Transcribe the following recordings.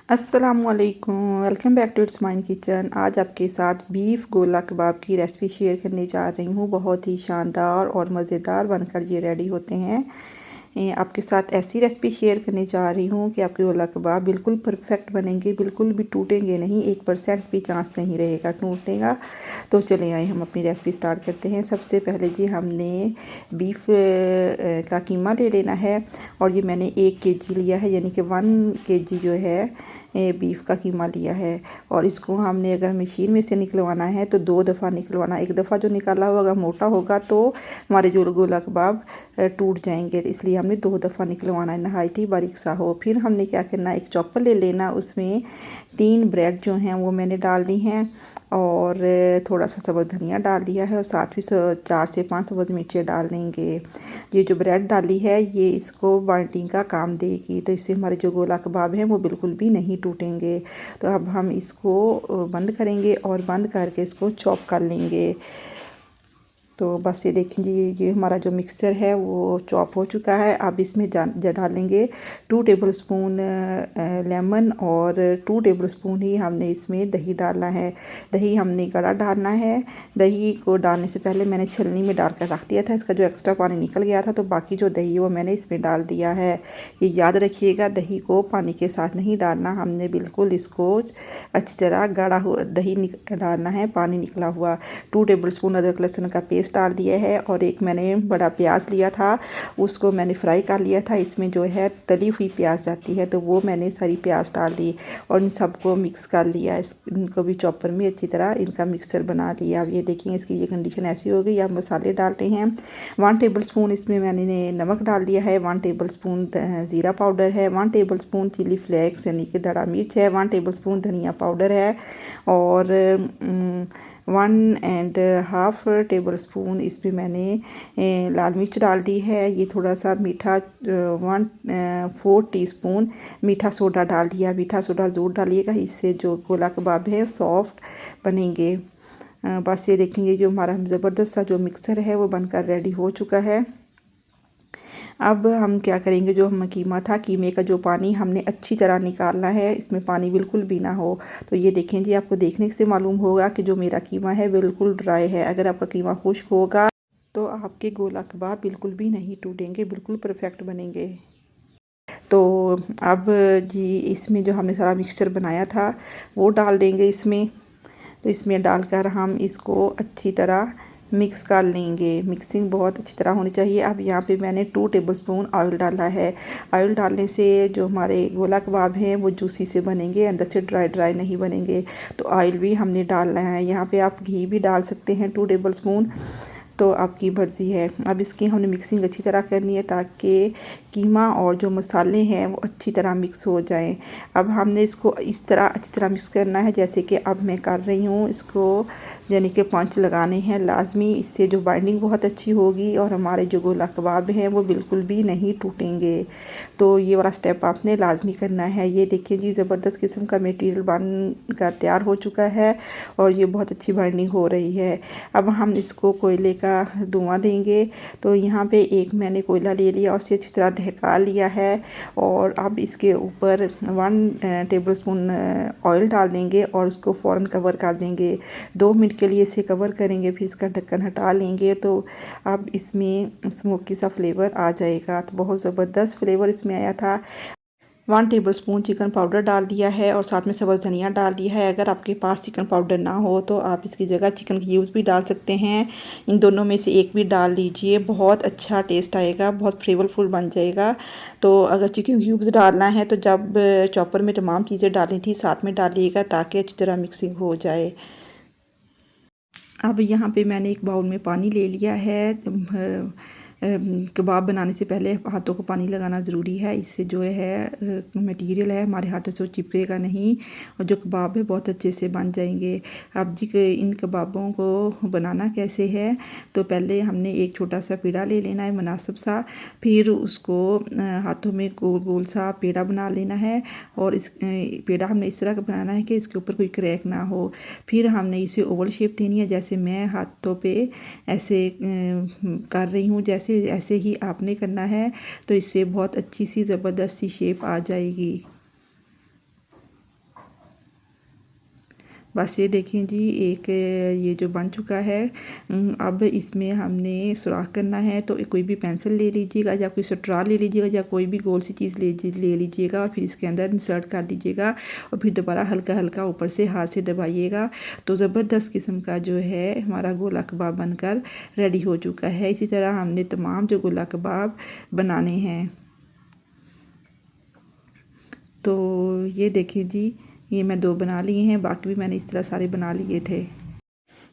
अस्सलामुअलैकुम, welcome back to it's mine kitchen. आज आपके साथ बीफ गोला कबाब की रेसिपी शेयर करने जा रही हूँ। बहुत ही शानदार और मज़ेदार बनकर ये रेडी होते हैं। आपके साथ ऐसी रेसिपी शेयर करने जा रही हूँ कि आपके गोला कबाब बिल्कुल परफेक्ट बनेंगे, बिल्कुल भी टूटेंगे नहीं, 1% भी चांस नहीं रहेगा टूटने का। तो चले आए हम अपनी रेसिपी स्टार्ट करते हैं। सबसे पहले जी हमने बीफ का कीमा ले लेना है और ये मैंने 1 केजी लिया है, यानी कि 1 केजी जो है बीफ का कीमा लिया है। और इसको हमने अगर मशीन में से निकलवाना है तो 2 दफ़ा निकलवाना। एक दफ़ा जो निकाला होगा मोटा होगा तो हमारे जो गोला कबाब टूट जाएंगे, इसलिए हमने 2 दफ़ा निकलवाना है, नहायत ही बारीक सा हो। फिर हमने क्या करना, एक चॉपर ले लेना, उसमें 3 ब्रेड जो हैं वो मैंने डाल दी हैं और थोड़ा सा सब्ज़ धनिया डाल दिया है और साथ ही 4 से 5 सब्ज़ मिर्चें डाल देंगे। ये जो ब्रेड डाली है ये इसको बाइंडिंग का काम देगी, तो इससे हमारे जो गोला कबाब हैं वो बिल्कुल भी नहीं टूटेंगे। तो अब हम इसको बंद करेंगे और बंद करके इसको चॉप कर लेंगे। तो बस ये देखें जी, ये हमारा जो मिक्सचर है वो चॉप हो चुका है। अब इसमें डालेंगे 2 टेबलस्पून लेमन और 2 टेबलस्पून ही हमने इसमें दही डालना है। दही हमने गड़ा डालना है। दही को डालने से पहले मैंने छलनी में डाल कर रख दिया था, इसका जो एक्स्ट्रा पानी निकल गया था, तो बाकी जो दही है वो मैंने इसमें डाल दिया है। ये याद रखिएगा, दही को पानी के साथ नहीं डालना, हमने बिल्कुल इसको अच्छी तरह गाढ़ा हुआ दही डालना है, पानी निकला हुआ। 2 टेबलस्पून अदरक लहसुन का पेस्ट डाल दिया है और एक मैंने बड़ा प्याज लिया था, उसको मैंने फ्राई कर लिया था। इसमें जो है तली हुई प्याज जाती है, तो वो मैंने सारी प्याज डाल दी और इन सबको मिक्स कर लिया। इनको भी चॉपर में अच्छी तरह इनका मिक्सचर बना लिया। अब ये देखिए इसकी ये कंडीशन ऐसी हो गई। अब मसाले डालते हैं। 1 टेबलस्पून इसमें मैंने नमक डाल दिया है, 1 टेबलस्पून ज़ीरा पाउडर है, 1 टेबलस्पून चिली फ्लेक्स यानी कि दड़ा मिर्च है, 1 टेबलस्पून धनिया पाउडर है और 1.5 टेबलस्पून इसमें मैंने लाल मिर्च डाल दी है। ये थोड़ा सा मीठा 1/4 टीस्पून मीठा सोडा डाल दिया। मीठा सोडा ज़रूर डालिएगा, इससे जो गोला कबाब है सॉफ्ट बनेंगे। बस ये देखेंगे जो हमारा ज़बरदस्त सा जो मिक्सर है वो बनकर रेडी हो चुका है। अब हम क्या करेंगे, जो हम कीमा था, कीमे का जो पानी हमने अच्छी तरह निकालना है, इसमें पानी बिल्कुल भी ना हो। तो ये देखें जी, आपको देखने से मालूम होगा कि जो मेरा कीमा है बिल्कुल ड्राई है। अगर आपका कीमा खुश्क होगा तो आपके गोला कबाब बिल्कुल भी नहीं टूटेंगे, बिल्कुल परफेक्ट बनेंगे। तो अब जी इसमें जो हमने सारा मिक्सचर बनाया था वो डाल देंगे इसमें। तो इसमें डालकर हम इसको अच्छी तरह मिक्स कर लेंगे। मिक्सिंग बहुत अच्छी तरह होनी चाहिए। अब यहाँ पे मैंने 2 टेबलस्पून ऑयल डाला है। ऑयल डालने से जो हमारे गोला कबाब हैं वो जूसी से बनेंगे, अंदर से ड्राई ड्राई नहीं बनेंगे। तो ऑयल भी हमने डालना है। यहाँ पे आप घी भी डाल सकते हैं 2 टेबलस्पून, तो आपकी मर्ज़ी है। अब इसकी हमने मिक्सिंग अच्छी तरह करनी है ताकि कीमा और जो मसाले हैं वो अच्छी तरह मिक्स हो जाएं। अब हमने इसको इस तरह अच्छी तरह मिक्स करना है जैसे कि अब मैं कर रही हूँ। इसको यानी कि पंच लगाने हैं लाजमी, इससे जो बाइंडिंग बहुत अच्छी होगी और हमारे जो गोला कबाब हैं वो बिल्कुल भी नहीं टूटेंगे। तो ये वाला स्टेप आपने लाजमी करना है। ये देखिए जी, ज़बरदस्त किस्म का मटेरियल बन कर तैयार हो चुका है और ये बहुत अच्छी बाइंडिंग हो रही है। अब हम इसको कोयले का धुआं देंगे। तो यहाँ पे एक मैंने कोयला ले लिया और उसे अच्छी तरह दहका लिया है और अब इसके ऊपर 1 टेबलस्पून ऑयल डाल देंगे और उसको फ़ौरन कवर कर देंगे। 2 मिनट के लिए इसे कवर करेंगे, फिर इसका ढक्कन हटा लेंगे। तो अब इसमें स्मोकी सा फ्लेवर आ जाएगा। तो बहुत ज़बरदस्त फ्लेवर इसमें आया था। 1 टेबलस्पून चिकन पाउडर डाल दिया है और साथ में सब्ज़ धनिया डाल दिया है। अगर आपके पास चिकन पाउडर ना हो तो आप इसकी जगह चिकन क्यूब्स भी डाल सकते हैं। इन दोनों में से एक भी डाल दीजिए, बहुत अच्छा टेस्ट आएगा, बहुत फ्लेवरफुल बन जाएगा। तो अगर चिकन क्यूब्स डालना है तो जब चॉपर में तमाम चीज़ें डाली थी साथ में डालिएगा ताकि अच्छी तरह मिक्सिंग हो जाए। अब यहाँ पे मैंने एक बाउल में पानी ले लिया है। कबाब बनाने से पहले हाथों को पानी लगाना ज़रूरी है, इससे जो है मटेरियल है हमारे हाथों से चिपकेगा नहीं और जो कबाब है बहुत अच्छे से बन जाएंगे। अब जी इन कबाबों को बनाना कैसे है, तो पहले हमने एक छोटा सा पेड़ा ले लेना है मुनासिब सा, फिर उसको हाथों में गोल गोल सा पेड़ा बना लेना है और इस पेड़ा हमने इस तरह का बनाना है कि इसके ऊपर कोई क्रैक ना हो। फिर हमने इसे ओवल शेप देनी है, जैसे मैं हाथों पे ऐसे कर रही हूँ, जैसे ऐसे ही आपने करना है। तो इससे बहुत अच्छी सी ज़बरदस्त सी शेप आ जाएगी। बस ये देखें जी, एक ये जो बन चुका है। अब इसमें हमने सुराख करना है, तो कोई भी पेंसिल ले लीजिएगा या कोई स्ट्रॉ ले लीजिएगा या कोई भी गोल सी चीज़ ले लीजिएगा और फिर इसके अंदर इंसर्ट कर दीजिएगा और फिर दोबारा हल्का हल्का ऊपर से हाथ से दबाइएगा। तो ज़बरदस्त किस्म का जो है हमारा गोला कबाब बनकर रेडी हो चुका है। इसी तरह हमने तमाम जो गोला कबाब बनाने हैं। तो ये देखें जी, ये मैं 2 बना लिए हैं, बाकी भी मैंने इस तरह सारे बना लिए थे।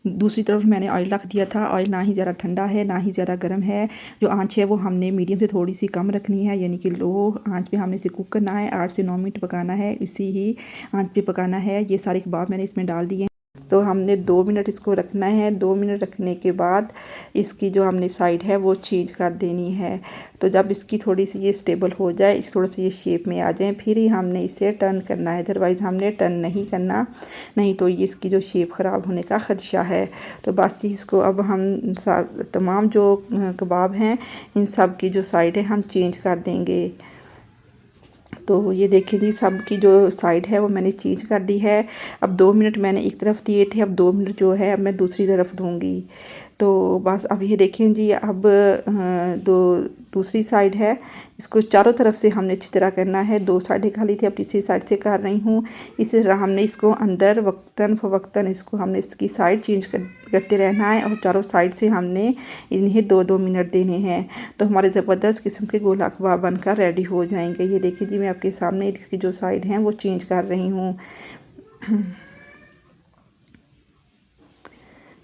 दूसरी तरफ मैंने ऑयल रख दिया था। ऑयल ना ही ज़्यादा ठंडा है ना ही ज़्यादा गर्म है। जो आंच है वो हमने मीडियम से थोड़ी सी कम रखनी है, यानी कि लो आंच पे हमने इसे कुक करना है। 8 से 9 मिनट पकाना है, इसी ही आंच पे पकाना है। ये सारे कबाब मैंने इसमें डाल दिए। तो हमने 2 मिनट इसको रखना है। 2 मिनट रखने के बाद इसकी जो हमने साइड है वो चेंज कर देनी है। तो जब इसकी थोड़ी सी ये स्टेबल हो जाए, इस थोड़ा सा ये शेप में आ जाए, फिर ही हमने इसे टर्न करना है। अदरवाइज़ हमने टर्न नहीं करना, नहीं तो ये इसकी जो शेप ख़राब होने का ख़दशा है। तो बस इसको अब हम तमाम जो कबाब हैं इन सब की जो साइड है हम चेंज कर देंगे। तो ये देखिए जी, सब की जो साइड है वो मैंने चेंज कर दी है। अब 2 मिनट मैंने एक तरफ दिए थे, अब 2 मिनट जो है अब मैं दूसरी तरफ दूंगी। तो बस अब ये देखें जी, अब दूसरी साइड है, इसको चारों तरफ से हमने अच्छी तरह करना है। 2 साइडें खाली थी, अब तीसरी साइड से कर रही हूँ। इसी तरह हमने इसको अंदर वक्तन फ़वक्तन इसको हमने इसकी साइड चेंज करते रहना है और चारों साइड से हमने इन्हें 2-2 मिनट देने हैं। तो हमारे ज़बरदस्त किस्म के गोला कबाब बनकर रेडी हो जाएंगे। ये देखिए जी, मैं आपके सामने इसकी जो साइड हैं वो चेंज कर रही हूँ।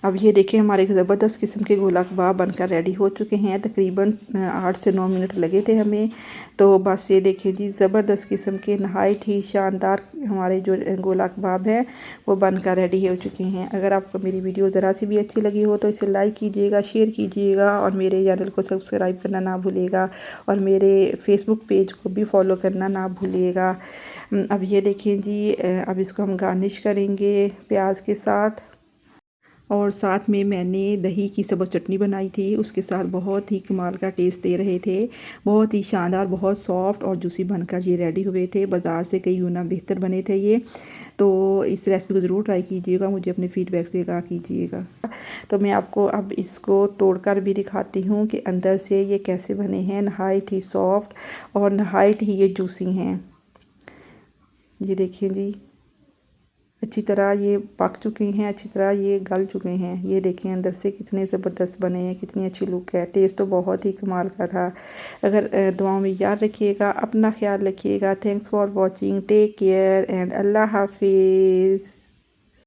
अब ये देखिए, हमारे ज़बरदस्त किस्म के गोला कबाब बनकर रेडी हो चुके हैं। तकरीबन 8 से 9 मिनट लगे थे हमें। तो बस ये देखिए जी, ज़बरदस्त किस्म के नहायत ही शानदार हमारे जो गोला कबाब हैं वो बनकर रेडी हो चुके हैं। अगर आपको मेरी वीडियो ज़रा सी भी अच्छी लगी हो तो इसे लाइक कीजिएगा, शेयर कीजिएगा और मेरे चैनल को सब्सक्राइब करना ना भूलिएगा और मेरे फेसबुक पेज को भी फॉलो करना ना भूलिएगा। अब ये देखें जी, अब इसको हम गार्निश करेंगे प्याज के साथ। और साथ में मैंने दही की सब्ज़ चटनी बनाई थी, उसके साथ बहुत ही कमाल का टेस्ट दे रहे थे। बहुत ही शानदार, बहुत सॉफ्ट और जूसी बनकर ये रेडी हुए थे। बाज़ार से कई गुना बेहतर बने थे ये। तो इस रेसिपी को ज़रूर ट्राई कीजिएगा, मुझे अपने फीडबैक से आगाह कीजिएगा। तो मैं आपको अब इसको तोड़कर भी दिखाती हूँ कि अंदर से ये कैसे बने हैं। नहायत ही सॉफ्ट और नहायत ही ये जूसी हैं। ये देखिए जी, अच्छी तरह ये पक चुके हैं, अच्छी तरह ये गल चुके हैं। ये देखें अंदर से कितने ज़बरदस्त बने हैं, कितनी अच्छी लुक है। टेस्ट तो बहुत ही कमाल का था। अगर दुआओं में याद रखिएगा, अपना ख्याल रखिएगा। Thanks for watching, take care and अल्लाह हाफिज़।